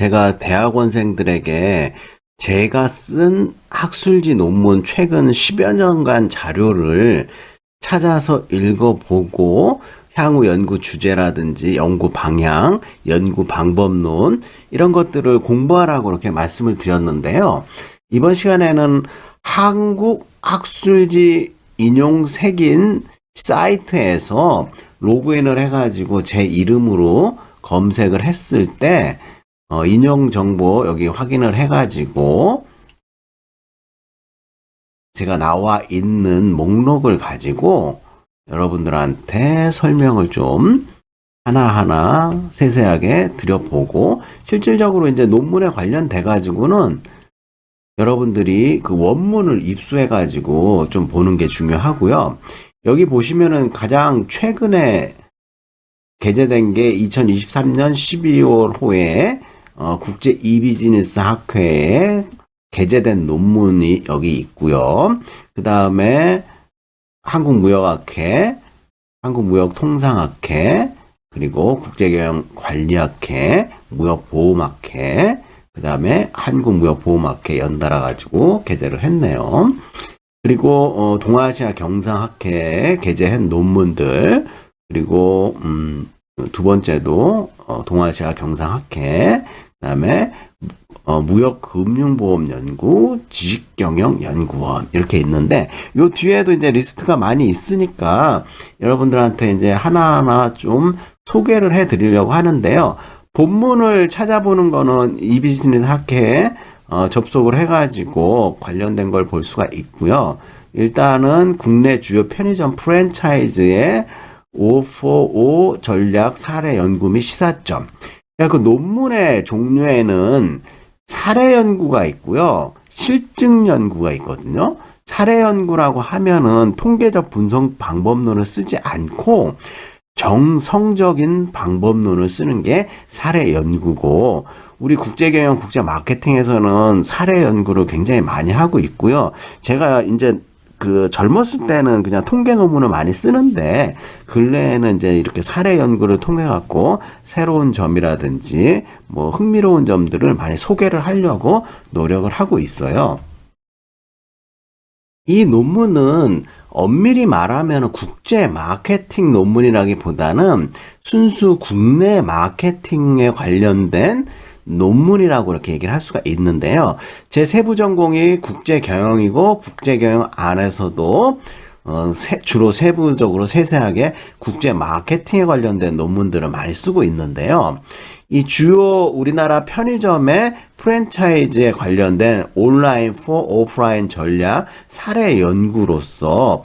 제가 대학원생들에게 제가 쓴 학술지 논문 최근 10여 년간 자료를 찾아서 읽어보고 향후 연구 주제라든지 연구 방향, 연구 방법론 이런 것들을 공부하라고 이렇게 말씀을 드렸는데요. 이번 시간에는 한국 학술지 인용 색인 사이트에서 로그인을 해가지고 제 이름으로 검색을 했을 때 인용 정보 여기 확인을 해가지고 제가 나와 있는 목록을 가지고 여러분들한테 설명을 좀 하나하나 세세하게 드려보고, 실질적으로 이제 논문에 관련돼 가지고는 여러분들이 그 원문을 입수해 가지고 좀 보는 게 중요하고요. 여기 보시면은 가장 최근에 게재된 게 2023년 12월 호에 국제 이비즈니스 학회에 게재된 논문이 여기 있고요. 그 다음에 한국무역학회, 한국무역통상학회, 그리고 국제경영관리학회, 무역보험학회, 그 다음에 한국무역보험학회 연달아 가지고 게재를 했네요. 그리고 동아시아 경상학회에 게재한 논문들, 그리고 두 번째도 동아시아 경상학회, 그 다음에 무역금융보험연구, 지식경영연구원 이렇게 있는데, 요 뒤에도 이제 리스트가 많이 있으니까 여러분들한테 이제 하나하나 좀 소개를 해 드리려고 하는데요. 본문을 찾아보는 거는 이비즈니스 학회에 접속을 해가지고 관련된 걸 볼 수가 있고요. 일단은 국내 주요 편의점 프랜차이즈의 545 전략 사례 연구 및 시사점. 그 논문의 종류에는 사례 연구가 있고요, 실증 연구가 있거든요. 사례 연구라고 하면은 통계적 분석 방법론을 쓰지 않고 정성적인 방법론을 쓰는 게 사례 연구고, 우리 국제경영 국제마케팅에서는 사례 연구를 굉장히 많이 하고 있고요. 제가 이제 젊었을 때는 그냥 통계 논문을 많이 쓰는데, 근래에는 이제 이렇게 사례 연구를 통해 갖고 새로운 점이라든지 뭐 흥미로운 점들을 많이 소개를 하려고 노력을 하고 있어요. 이 논문은 엄밀히 말하면 국제 마케팅 논문이라기보다는 순수 국내 마케팅에 관련된 논문이라고 이렇게 얘기를 할 수가 있는데요. 제 세부 전공이 국제경영이고, 국제경영 안에서도 주로 세부적으로 세세하게 국제 마케팅에 관련된 논문들을 많이 쓰고 있는데요. 이 주요 우리나라 편의점의 프랜차이즈에 관련된 온라인 포 오프라인 전략 사례 연구로서,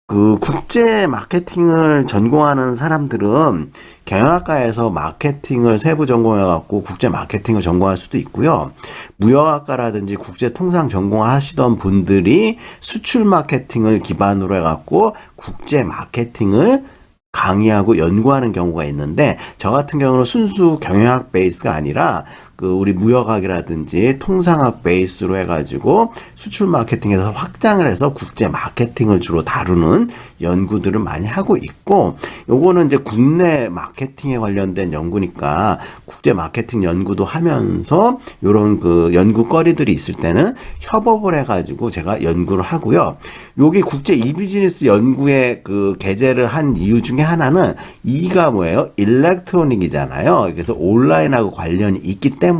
국제 마케팅을 전공하는 사람들은 경영학과에서 마케팅을 세부 전공해갖고 국제 마케팅을 전공할 수도 있고요. 무역학과라든지 국제 통상 전공하시던 분들이 수출 마케팅을 기반으로 해갖고 국제 마케팅을 강의하고 연구하는 경우가 있는데, 저 같은 경우는 순수 경영학 베이스가 아니라 우리 무역학이라든지 통상학 베이스로 해가지고 수출 마케팅에서 확장을 해서 국제 마케팅을 주로 다루는 연구들을 많이 하고 있고, 요거는 이제 국내 마케팅에 관련된 연구니까 국제 마케팅 연구도 하면서 요런 연구거리들이 있을 때는 협업을 해가지고 제가 연구를 하고요. 여기 국제 이비즈니스 연구에 게재를 한 이유 중에 하나는 이가 뭐예요? 일렉트로닉이잖아요. 그래서 온라인하고 관련이 있기 때문에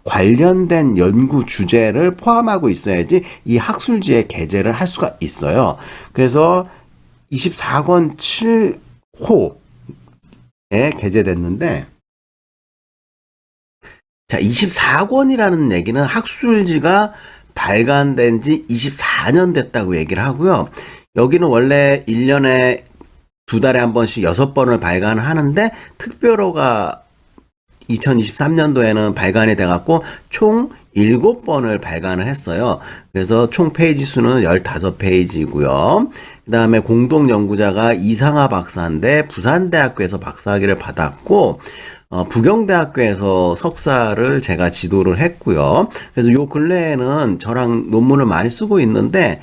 관련된 연구 주제를 포함하고 있어야지 이 학술지에 게재를 할 수가 있어요. 그래서 24권 7호에 게재됐는데, 자, 24권이라는 얘기는 학술지가 발간된 지 24년 됐다고 얘기를 하고요. 여기는 원래 1년에 2달에 한 번씩 6번을 발간을 하는데, 특별호가 2023년도에는 발간이 돼갖고 총 7번을 발간을 했어요. 그래서 총 페이지 수는 15페이지고요. 그 다음에 공동 연구자가 이상하 박사인데 부산대학교에서 박사학위를 받았고, 부경대학교에서 석사를 제가 지도를 했고요. 그래서 요 근래에는 저랑 논문을 많이 쓰고 있는데,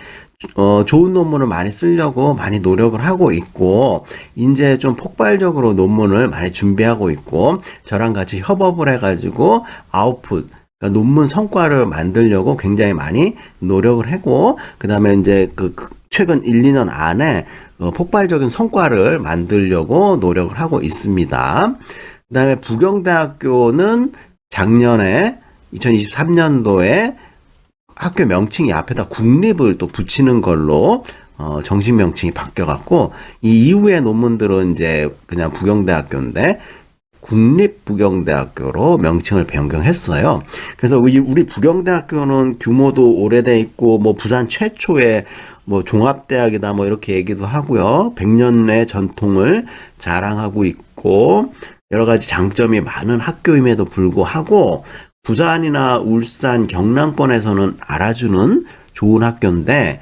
좋은 논문을 많이 쓰려고 많이 노력을 하고 있고, 이제 좀 폭발적으로 논문을 많이 준비하고 있고, 저랑 같이 협업을 해가지고, 아웃풋, 그러니까 논문 성과를 만들려고 굉장히 많이 노력을 하고, 그 다음에 이제 최근 1, 2년 안에 폭발적인 성과를 만들려고 노력을 하고 있습니다. 그 다음에 부경대학교는 작년에 2023년도에 학교 명칭이 앞에다 국립을 또 붙이는 걸로 정식 명칭이 바뀌어갖고 이 이후의 논문들은 이제 그냥 부경대학교인데 국립부경대학교로 명칭을 변경했어요. 그래서 우리 부경대학교는 규모도 오래돼 있고 뭐 부산 최초의 뭐 종합대학이다 뭐 이렇게 얘기도 하고요. 100년의 전통을 자랑하고 있고 여러 가지 장점이 많은 학교임에도 불구하고 부산이나 울산, 경남권에서는 알아주는 좋은 학교인데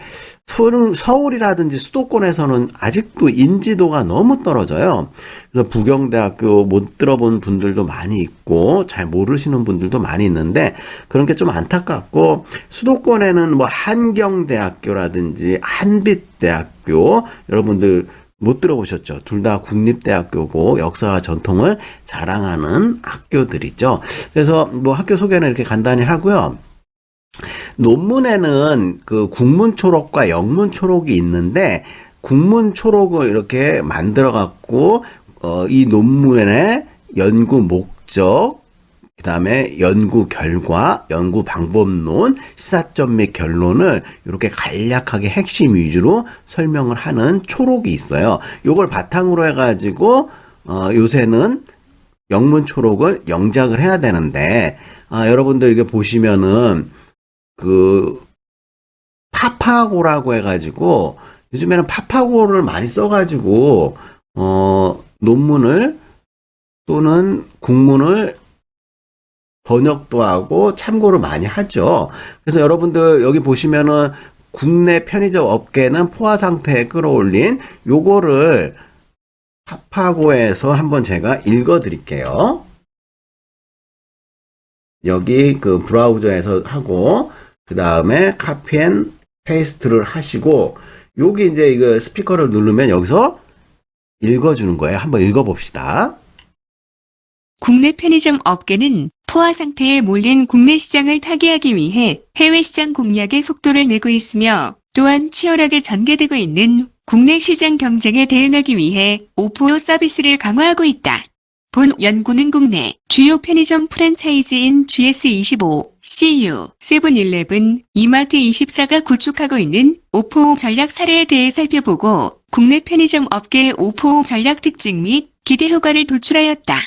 서울이라든지 수도권에서는 아직도 인지도가 너무 떨어져요. 그래서 부경대학교 못 들어본 분들도 많이 있고 잘 모르시는 분들도 많이 있는데 그런 게 좀 안타깝고 수도권에는 뭐 한경대학교라든지 한빛대학교 여러분들 못 들어보셨죠? 둘 다 국립대학교고 역사와 전통을 자랑하는 학교들이죠. 그래서 뭐 학교 소개는 이렇게 간단히 하고요. 논문에는 그 국문 초록과 영문 초록이 있는데 국문 초록을 이렇게 만들어 갖고 이 논문의 연구 목적 그 다음에 연구 결과, 연구 방법론, 시사점 및 결론을 이렇게 간략하게 핵심 위주로 설명을 하는 초록이 있어요. 요걸 바탕으로 해가지고 요새는 영문 초록을 영작을 해야 되는데 여러분들 이게 보시면은 파파고라고 해가지고 요즘에는 파파고를 많이 써가지고 논문을 또는 국문을 번역도 하고 참고를 많이 하죠. 그래서 여러분들 여기 보시면은 국내 편의점 업계는 포화 상태에 끌어올린 요거를 파파고에서 한번 제가 읽어 드릴게요. 여기 브라우저에서 하고 그 다음에 카피 앤 페이스트를 하시고 여기 이제 이거 스피커를 누르면 여기서 읽어주는 거예요. 한번 읽어봅시다. 국내 편의점 업계는 포화 상태에 몰린 국내 시장을 타개하기 위해 해외 시장 공략에 속도를 내고 있으며 또한 치열하게 전개되고 있는 국내 시장 경쟁에 대응하기 위해 O2O 서비스를 강화하고 있다. 본 연구는 국내 주요 편의점 프랜차이즈인 GS25, CU, 세븐일레븐, 이마트24가 구축하고 있는 O2O 전략 사례에 대해 살펴보고 국내 편의점 업계의 O2O 전략 특징 및 기대 효과를 도출하였다.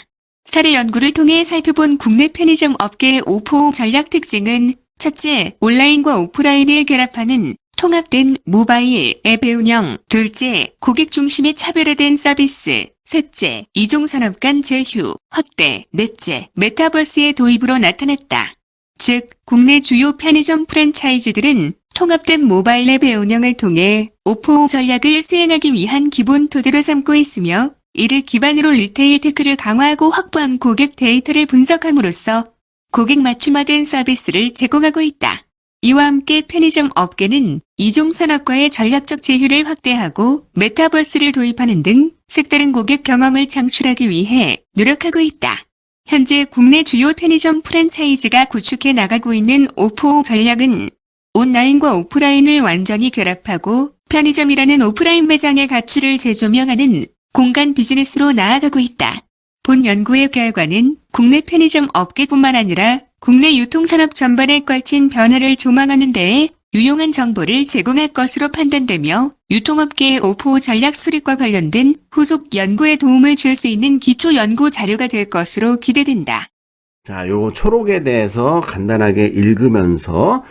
사례 연구를 통해 살펴본 국내 편의점 업계의 O2O 전략 특징은 첫째, 온라인과 오프라인을 결합하는 통합된 모바일 앱의 운영, 둘째, 고객 중심의 차별화된 서비스, 셋째, 이종산업 간 제휴, 확대, 넷째, 메타버스의 도입으로 나타났다. 즉, 국내 주요 편의점 프랜차이즈들은 통합된 모바일 앱의 운영을 통해 O2O 전략을 수행하기 위한 기본 토대로 삼고 있으며 이를 기반으로 리테일 테크를 강화하고 확보한 고객 데이터를 분석함으로써 고객 맞춤화된 서비스를 제공하고 있다. 이와 함께 편의점 업계는 이종산업과의 전략적 제휴를 확대하고 메타버스를 도입하는 등 색다른 고객 경험을 창출하기 위해 노력하고 있다. 현재 국내 주요 편의점 프랜차이즈가 구축해 나가고 있는 O2O 전략은 온라인과 오프라인을 완전히 결합하고 편의점이라는 오프라인 매장의 가치를 재조명하는 공간 비즈니스로 나아가고 있다. 본 연구의 결과는 국내 편의점 업계뿐만 아니라 국내 유통산업 전반에 걸친 변화를 조망하는 데에 유용한 정보를 제공할 것으로 판단되며 유통업계의 O2O 전략 수립과 관련된 후속 연구에 도움을 줄 수 있는 기초 연구 자료가 될 것으로 기대된다. 자, 요거 초록에 대해서 간단하게 읽으면서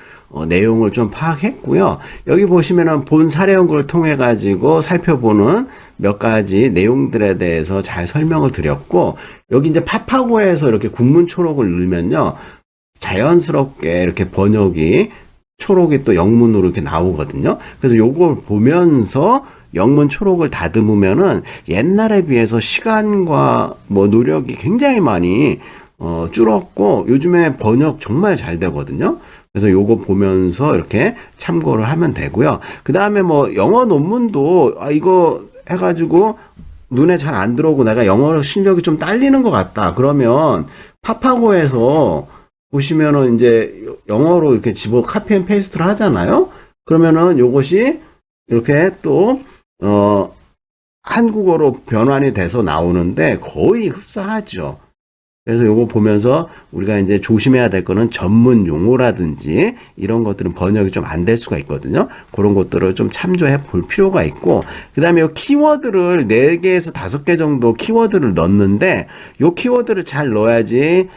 내용을 좀 파악했고요. 여기 보시면은 본 사례 연구를 통해 가지고 살펴보는 몇 가지 내용들에 대해서 잘 설명을 드렸고, 여기 이제 파파고에서 이렇게 국문 초록을 누르면요, 자연스럽게 이렇게 번역이 초록이 또 영문으로 이렇게 나오거든요. 그래서 요걸 보면서 영문 초록을 다듬으면은 옛날에 비해서 시간과 뭐 노력이 굉장히 많이 줄었고 요즘에 번역 정말 잘 되거든요. 그래서 요거 보면서 이렇게 참고를 하면 되고요. 그 다음에 뭐 영어 논문도 이거 해가지고 눈에 잘 안 들어오고 내가 영어 실력이 좀 딸리는 것 같다. 그러면 파파고에서 보시면은 이제 영어로 이렇게 카피 앤 페이스트를 하잖아요. 그러면은 요것이 이렇게 또 한국어로 변환이 돼서 나오는데 거의 흡사하죠. 그래서 요거 보면서 우리가 이제 조심해야 될 거는 전문 용어라든지 이런 것들은 번역이 좀 안 될 수가 있거든요. 그런 것들을 좀 참조해 볼 필요가 있고, 그 다음에 요 키워드를 4개에서 5개 정도 키워드를 넣는데, 요 키워드를 잘 넣어야지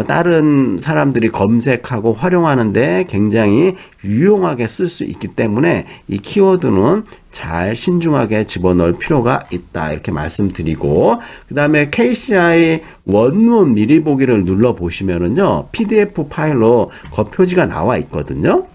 다른 사람들이 검색하고 활용하는데 굉장히 유용하게 쓸 수 있기 때문에 이 키워드는 잘 신중하게 집어넣을 필요가 있다, 이렇게 말씀드리고, 그 다음에 KCI 원문 미리 보기를 눌러 보시면은요, PDF 파일로 겉표지가 나와 있거든요.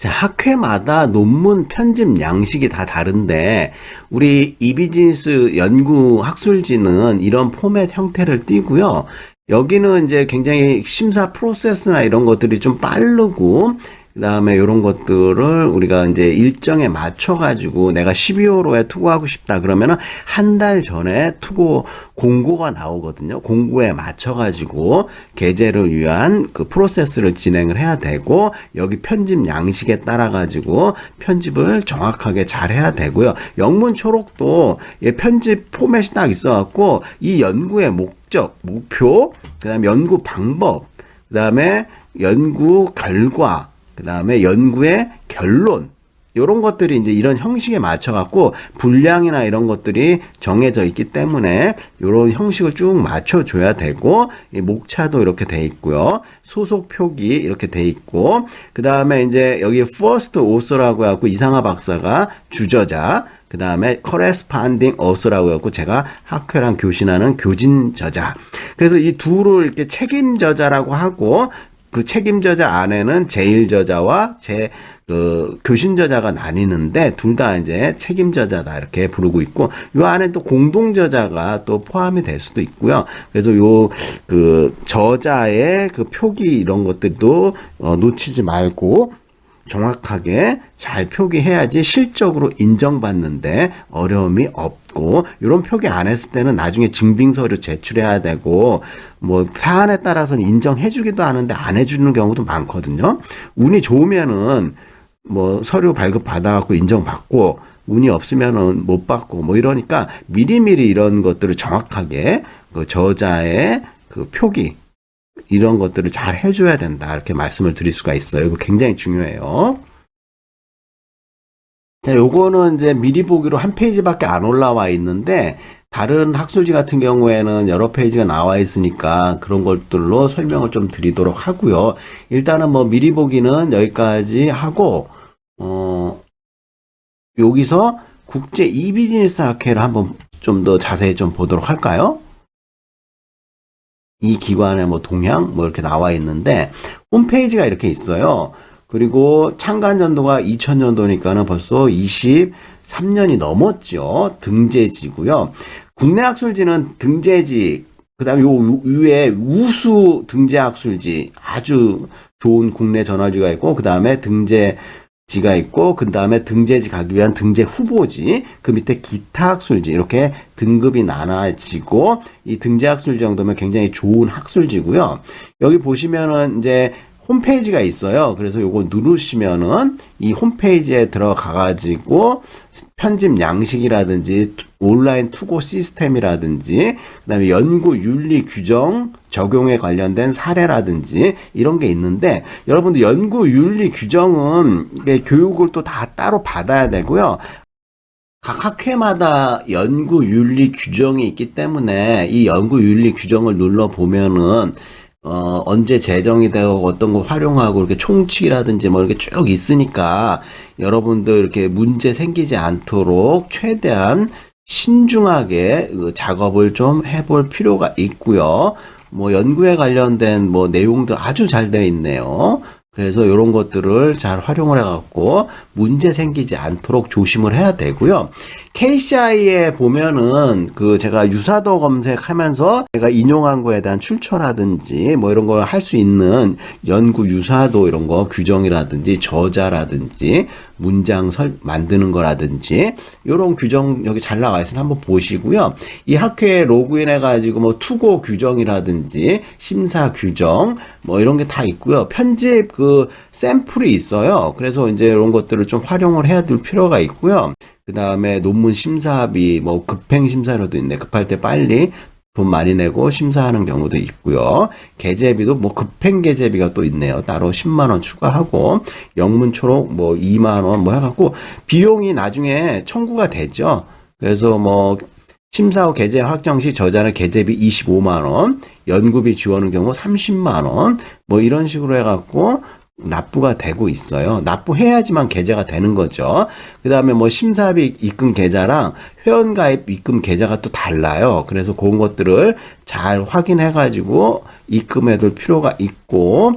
자, 학회마다 논문 편집 양식이 다 다른데 우리 이비즈니스 연구 학술지는 이런 포맷 형태를 띠고요. 여기는 이제 굉장히 심사 프로세스나 이런 것들이 좀 빠르고, 그 다음에 이런 것들을 우리가 이제 일정에 맞춰가지고 내가 12월호에 투고하고 싶다 그러면은 한 달 전에 투고 공고가 나오거든요. 공고에 맞춰가지고 게재를 위한 그 프로세스를 진행을 해야 되고, 여기 편집 양식에 따라가지고 편집을 정확하게 잘 해야 되고요. 영문 초록도 편집 포맷이 딱 있어갖고 이 연구의 목적, 목표, 그 다음에 연구 방법, 그 다음에 연구 결과, 그 다음에 연구의 결론, 이런 것들이 이제 이런 형식에 맞춰갖고 분량이나 이런 것들이 정해져 있기 때문에 이런 형식을 쭉 맞춰줘야 되고, 이 목차도 이렇게 돼 있고요. 소속 표기 이렇게 돼 있고, 그 다음에 이제 여기 first author라고 해갖고 이상하 박사가 주저자, 그 다음에 corresponding author라고 해갖고 제가 학회랑 교신하는 교진 저자. 그래서 이 둘을 이렇게 책임 저자라고 하고, 그 책임 저자 안에는 제일 저자와 교신 저자가 나뉘는데 둘 다 이제 책임 저자다 이렇게 부르고 있고, 요 안에 또 공동 저자가 또 포함이 될 수도 있고요. 그래서 요 저자의 그 표기 이런 것들도 놓치지 말고 정확하게 잘 표기해야지 실적으로 인정받는데 어려움이 없고, 이런 표기 안 했을 때는 나중에 증빙서류 제출해야 되고, 뭐 사안에 따라서는 인정해주기도 하는데 안 해주는 경우도 많거든요. 운이 좋으면은 뭐 서류 발급 받아갖고 인정받고, 운이 없으면은 못 받고, 뭐 이러니까 미리미리 이런 것들을 정확하게 그 저자의 그 표기 이런 것들을 잘 해줘야 된다, 이렇게 말씀을 드릴 수가 있어요. 이거 굉장히 중요해요. 자, 요거는 이제 미리 보기로 한 페이지밖에 안 올라와 있는데, 다른 학술지 같은 경우에는 여러 페이지가 나와 있으니까 그런 것들로 설명을 좀 드리도록 하고요. 일단은 뭐 미리 보기는 여기까지 하고, 여기서 국제 이비즈니스 학회를 한번 좀 더 자세히 좀 보도록 할까요? 이 기관의 뭐 동향 뭐 이렇게 나와 있는데 홈페이지가 이렇게 있어요. 그리고 창간 연도가 2000년도니까는 벌써 23년이 넘었죠. 등재지고요. 국내 학술지는 등재지, 그 다음에 요 위에 우수 등재 학술지, 아주 좋은 국내 저널지가 있고, 그 다음에 등재지가 있고, 그 다음에 등재지 가기 위한 등재 후보지, 그 밑에 기타 학술지, 이렇게 등급이 나눠지고, 이 등재 학술지 정도면 굉장히 좋은 학술지고요. 여기 보시면은 이제 홈페이지가 있어요. 그래서 요거 누르시면은 이 홈페이지에 들어가가지고 편집 양식이라든지 온라인 투고 시스템이라든지, 그 다음에 연구 윤리 규정 적용에 관련된 사례라든지 이런 게 있는데, 여러분들 연구 윤리 규정은 교육을 또 다 따로 받아야 되고요. 각 학회마다 연구 윤리 규정이 있기 때문에 이 연구 윤리 규정을 눌러보면은 언제 제정이 되고 어떤 걸 활용하고 이렇게 총칙이라든지 뭐 이렇게 쭉 있으니까 여러분들 이렇게 문제 생기지 않도록 최대한 신중하게 그 작업을 좀 해볼 필요가 있고요. 뭐 연구에 관련된 뭐 내용들 아주 잘 되어 있네요. 그래서 이런 것들을 잘 활용을 해갖고 문제 생기지 않도록 조심을 해야 되고요. KCI에 보면은 그 제가 유사도 검색하면서 제가 인용한 거에 대한 출처라든지 뭐 이런 걸 할 수 있는 연구 유사도 이런 거 규정이라든지 저자라든지 문장 만드는 거라든지 이런 규정 여기 잘 나와 있으니 한번 보시고요. 이 학회에 로그인 해가지고 뭐 투고 규정이라든지 심사 규정 뭐 이런 게 다 있고요. 편집 그 샘플이 있어요. 그래서 이제 이런 것들을 좀 활용을 해야 될 필요가 있고요. 그 다음에 논문 심사비, 뭐 급행 심사료도 있네. 급할 때 빨리 돈 많이 내고 심사하는 경우도 있고요. 게재비도 뭐 급행 게재비가 또 있네요. 따로 10만 원 추가하고 영문 초록 뭐 2만 원 뭐 해갖고 비용이 나중에 청구가 되죠. 그래서 뭐 심사 후 게재 확정 시 저자는 게재비 25만 원, 연구비 지원의 경우 30만 원, 뭐 이런 식으로 해갖고 납부가 되고 있어요. 납부해야지만 계좌가 되는 거죠. 그 다음에 뭐 심사비 입금 계좌랑 회원가입 입금 계좌가 또 달라요. 그래서 그런 것들을 잘 확인해가지고 입금해둘 필요가 있고,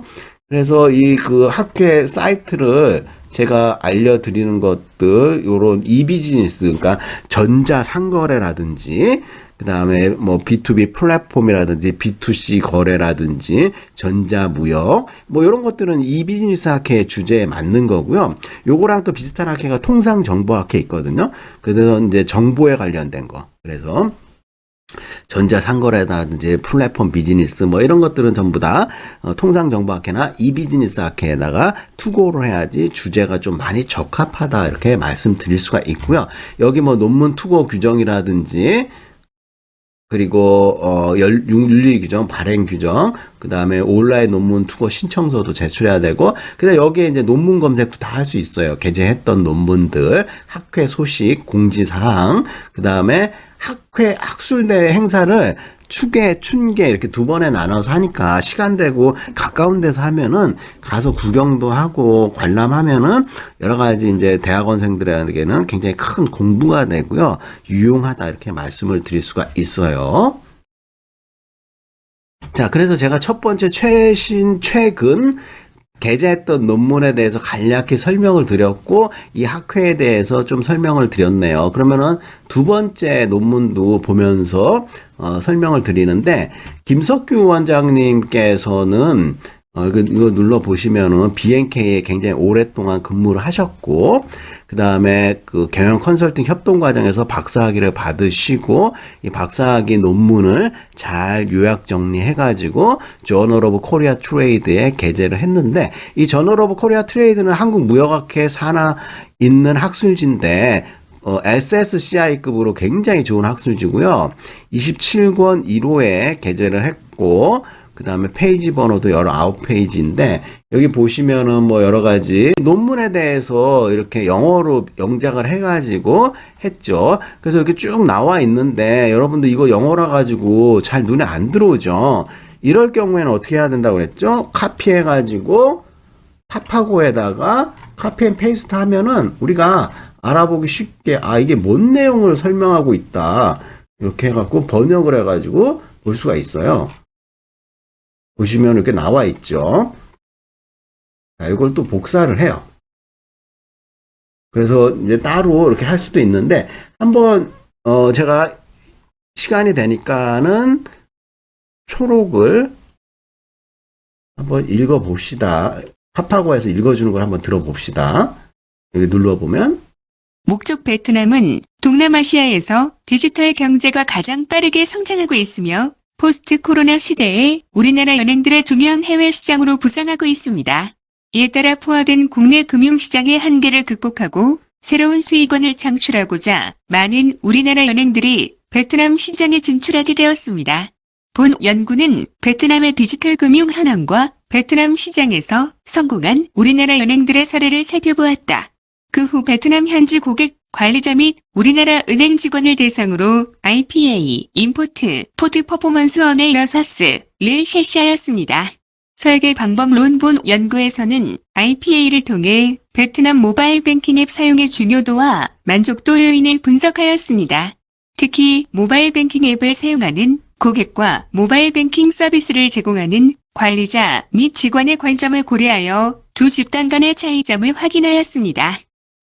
그래서 이 그 학회 사이트를 제가 알려드리는 것들, 요런 이비즈니스, 그러니까 전자상거래라든지, 그 다음에 뭐 B2B 플랫폼이라든지 B2C 거래라든지 전자무역 뭐 이런 것들은 이 비즈니스 학회의 주제에 맞는 거고요. 요거랑 또 비슷한 학회가 통상정보학회 있거든요. 그래서 이제 정보에 관련된 거. 그래서 전자상거래라든지 플랫폼 비즈니스 뭐 이런 것들은 전부 다 통상정보학회나 이 비즈니스 학회에다가 투고를 해야지 주제가 좀 많이 적합하다 이렇게 말씀드릴 수가 있고요. 여기 뭐 논문 투고 규정이라든지 그리고 윤리 규정, 발행 규정, 그 다음에 온라인 논문 투고 신청서도 제출해야 되고, 그다음 여기에 이제 논문 검색도 다 할 수 있어요. 게재했던 논문들, 학회 소식, 공지 사항, 그 다음에 학회 학술대회 행사를 추계, 춘계 이렇게 두 번에 나눠서 하니까 시간 되고 가까운 데서 하면은 가서 구경도 하고 관람하면은 여러 가지 이제 대학원생들에게는 굉장히 큰 공부가 되고요. 유용하다 이렇게 말씀을 드릴 수가 있어요. 자, 그래서 제가 첫 번째 최근 게재했던 논문에 대해서 간략히 설명을 드렸고 이 학회에 대해서 좀 설명을 드렸네요. 그러면은 두 번째 논문도 보면서 설명을 드리는데 김석규 원장님께서는 이거 눌러보시면은 BNK에 굉장히 오랫동안 근무를 하셨고, 그 다음에 그 경영 컨설팅 협동 과정에서 박사학위를 받으시고, 이 박사학위 논문을 잘 요약 정리해가지고, 저널 오브 코리아 트레이드에 게재를 했는데, 이 저널 오브 코리아 트레이드는 한국무역학회 산하 있는 학술지인데, SSCI급으로 굉장히 좋은 학술지고요. 27권 1호에 게재를 했고, 그 다음에 페이지 번호도 19페이지인데, 여기 보시면은 뭐 여러 가지 논문에 대해서 이렇게 영어로 영작을 해가지고 했죠. 그래서 이렇게 쭉 나와 있는데, 여러분들 이거 영어라 가지고 잘 눈에 안 들어오죠. 이럴 경우에는 어떻게 해야 된다고 그랬죠? 카피해가지고, 탑하고에다가 카피 앤 페이스트 하면은 우리가 알아보기 쉽게, 이게 뭔 내용을 설명하고 있다. 이렇게 해갖고 번역을 해가지고 볼 수가 있어요. 보시면 이렇게 나와 있죠. 자, 이걸 또 복사를 해요. 그래서 이제 따로 이렇게 할 수도 있는데, 한번, 제가 시간이 되니까는 초록을 한번 읽어봅시다. 파파고에서 읽어주는 걸 한번 들어봅시다. 여기 눌러보면, 목적 베트남은 동남아시아에서 디지털 경제가 가장 빠르게 성장하고 있으며 포스트 코로나 시대에 우리나라 은행들의 중요한 해외 시장으로 부상하고 있습니다. 이에 따라 포화된 국내 금융시장의 한계를 극복하고 새로운 수익원을 창출하고자 많은 우리나라 은행들이 베트남 시장에 진출하게 되었습니다. 본 연구는 베트남의 디지털 금융 현황과 베트남 시장에서 성공한 우리나라 은행들의 사례를 살펴보았다. 그 후 베트남 현지 고객 관리자 및 우리나라 은행 직원을 대상으로 IPA, 임포트, 포트 퍼포먼스 어널러서스를 실시하였습니다. 설계 방법론 본 연구에서는 IPA를 통해 베트남 모바일 뱅킹 앱 사용의 중요도와 만족도 요인을 분석하였습니다. 특히 모바일 뱅킹 앱을 사용하는 고객과 모바일 뱅킹 서비스를 제공하는 관리자 및 직원의 관점을 고려하여 두 집단 간의 차이점을 확인하였습니다.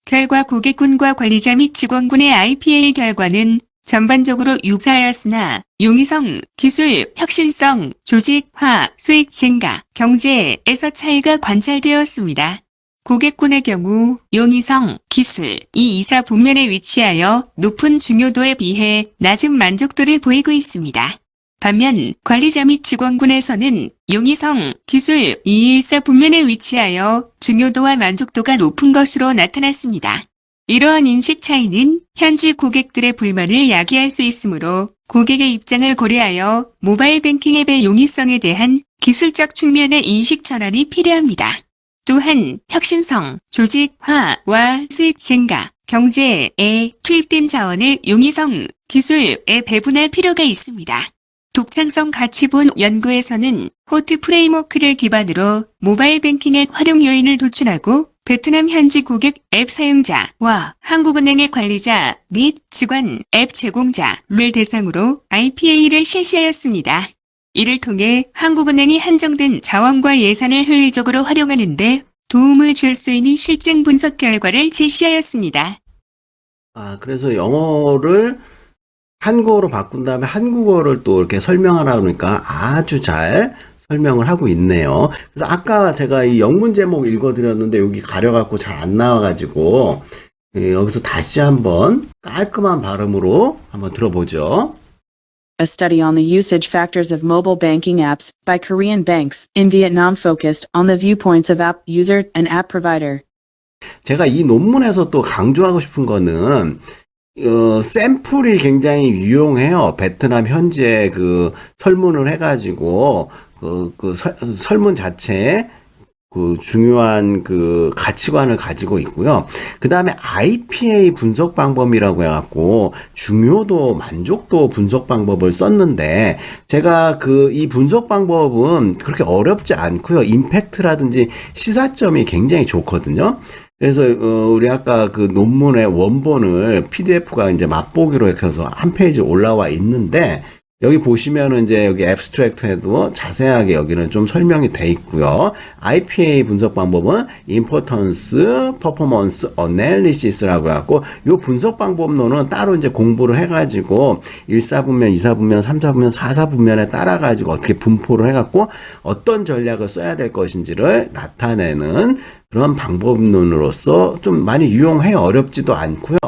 결과 고객군과 관리자 및 직원군의 IPA 결과는 전반적으로 유사하였으나 용이성, 기술, 혁신성, 조직화, 수익 증가, 경제에서 차이가 관찰되었습니다. 고객군의 경우 용이성, 기술, 이 이사 분면에 위치하여 높은 중요도에 비해 낮은 만족도를 보이고 있습니다. 반면 관리자 및 직원군에서는 용이성, 기술, 214 분면에 위치하여 중요도와 만족도가 높은 것으로 나타났습니다. 이러한 인식 차이는 현지 고객들의 불만을 야기할 수 있으므로 고객의 입장을 고려하여 모바일 뱅킹 앱의 용이성에 대한 기술적 측면의 인식 전환이 필요합니다. 또한 혁신성, 조직화와 수익 증가, 경제에 투입된 자원을 용이성, 기술에 배분할 필요가 있습니다. 독창성 가치본 연구에서는 호트 프레임워크를 기반으로 모바일 뱅킹의 활용 요인을 도출하고 베트남 현지 고객 앱 사용자와 한국은행의 관리자 및 직원 앱 제공자를 대상으로 IPA를 실시하였습니다. 이를 통해 한국은행이 한정된 자원과 예산을 효율적으로 활용하는 데 도움을 줄 수 있는 실증 분석 결과를 제시하였습니다. 그래서 영어를 한국어로 바꾼 다음에 한국어를 또 이렇게 설명하라 그러니까 아주 잘 설명을 하고 있네요. 그래서 아까 제가 이 영문 제목 읽어드렸는데 여기 가려갖고 잘 안 나와가지고 여기서 다시 한번 깔끔한 발음으로 한번 들어보죠. A study on the usage factors of mobile banking apps by Korean banks in Vietnam focused on the viewpoints of app user and app provider. 제가 이 논문에서 또 강조하고 싶은 거는 샘플이 굉장히 유용해요. 베트남 현지에 그 설문을 해가지고 설문 자체에 그 중요한 그 가치관을 가지고 있고요. 그 다음에 IPA 분석 방법이라고 해갖고 중요도, 만족도 분석 방법을 썼는데 제가 이 분석 방법은 그렇게 어렵지 않고요. 임팩트라든지 시사점이 굉장히 좋거든요. 그래서 우리 아까 그 논문의 원본을 PDF가 이제 맛보기로 이렇게 해서 한 페이지 올라와 있는데 여기 보시면은 이제 여기 앱스트랙트에도 자세하게 여기는 좀 설명이 돼 있고요. IPA 분석 방법은 Importance Performance Analysis라고 해갖고 요 분석 방법론은 따로 이제 공부를 해가지고 1사분면, 2사분면, 3사분면, 4사분면에 따라가지고 어떻게 분포를 해갖고 어떤 전략을 써야 될 것인지를 나타내는 그런 방법론으로서 좀 많이 유용해요. 어렵지도 않고요.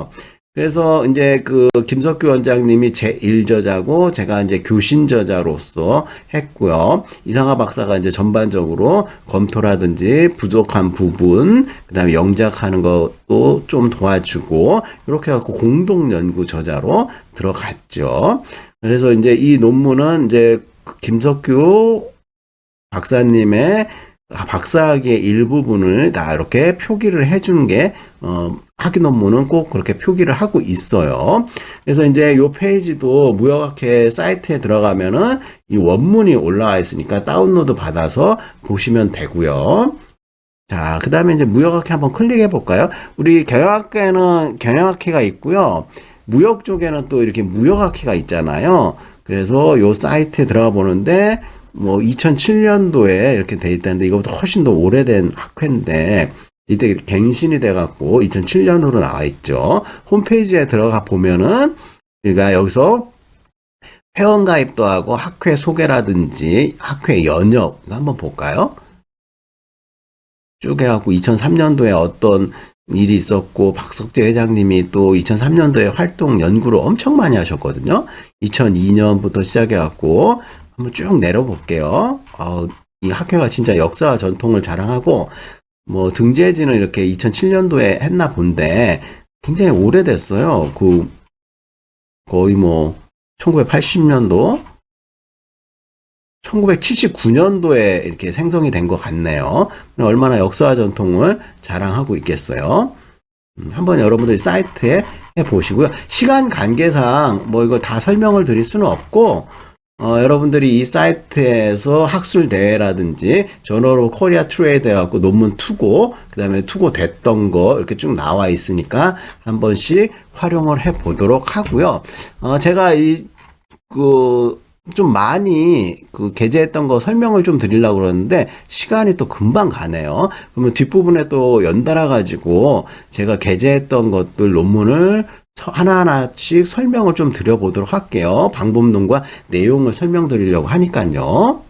그래서 이제 김석규 원장님이 제1저자고 제가 이제 교신저자로서 했고요. 이상하 박사가 이제 전반적으로 검토라든지 부족한 부분, 그 다음에 영작하는 것도 좀 도와주고, 이렇게 해갖고 공동 연구 저자로 들어갔죠. 그래서 이제 이 논문은 이제 김석규 박사님의 박사학위의 일부분을 다 이렇게 표기를 해준 게, 학위 논문은 꼭 그렇게 표기를 하고 있어요. 그래서 이제 요 페이지도 무역학회 사이트에 들어가면은 이 원문이 올라와 있으니까 다운로드 받아서 보시면 되고요. 자, 그 다음에 이제 무역학회 한번 클릭해 볼까요? 우리 경영학회는 경영학회가 있고요. 무역 쪽에는 또 이렇게 무역학회가 있잖아요. 그래서 요 사이트에 들어가 보는데, 2007년도에 이렇게 돼 있다는데, 이거보다 훨씬 더 오래된 학회인데, 이때 갱신이 돼갖고 2007년으로 나와 있죠. 홈페이지에 들어가 보면은, 그러니까 여기서 회원 가입도 하고 학회 소개라든지 학회 연역 한번 볼까요? 쭉 해갖고 2003년도에 어떤 일이 있었고, 박석재 회장님이 또 2003년도에 활동 연구를 엄청 많이 하셨거든요. 2002년부터 시작해갖고 한번 쭉 내려볼게요. 이 학회가 진짜 역사와 전통을 자랑하고, 등재지는 이렇게 2007년도에 했나 본데, 굉장히 오래됐어요. 거의 1980년도, 1979년도에 이렇게 생성이 된 것 같네요. 얼마나 역사와 전통을 자랑하고 있겠어요. 한번 여러분들이 사이트에 해보시고요. 시간 관계상 이거 다 설명을 드릴 수는 없고, 여러분들이 이 사이트에서 학술대회라든지 저널 오브 코리아 트레이드 해갖고 논문 투고, 그 다음에 투고 됐던 거 이렇게 쭉 나와 있으니까 한 번씩 활용을 해 보도록 하고요. 제가 좀 많이 게재했던 거 설명을 좀 드리려고 그러는데 시간이 또 금방 가네요. 그러면 뒷부분에 또 연달아 가지고 제가 게재했던 것들 논문을 하나하나씩 설명을 좀 드려보도록 할게요. 방법론과 내용을 설명드리려고 하니까요.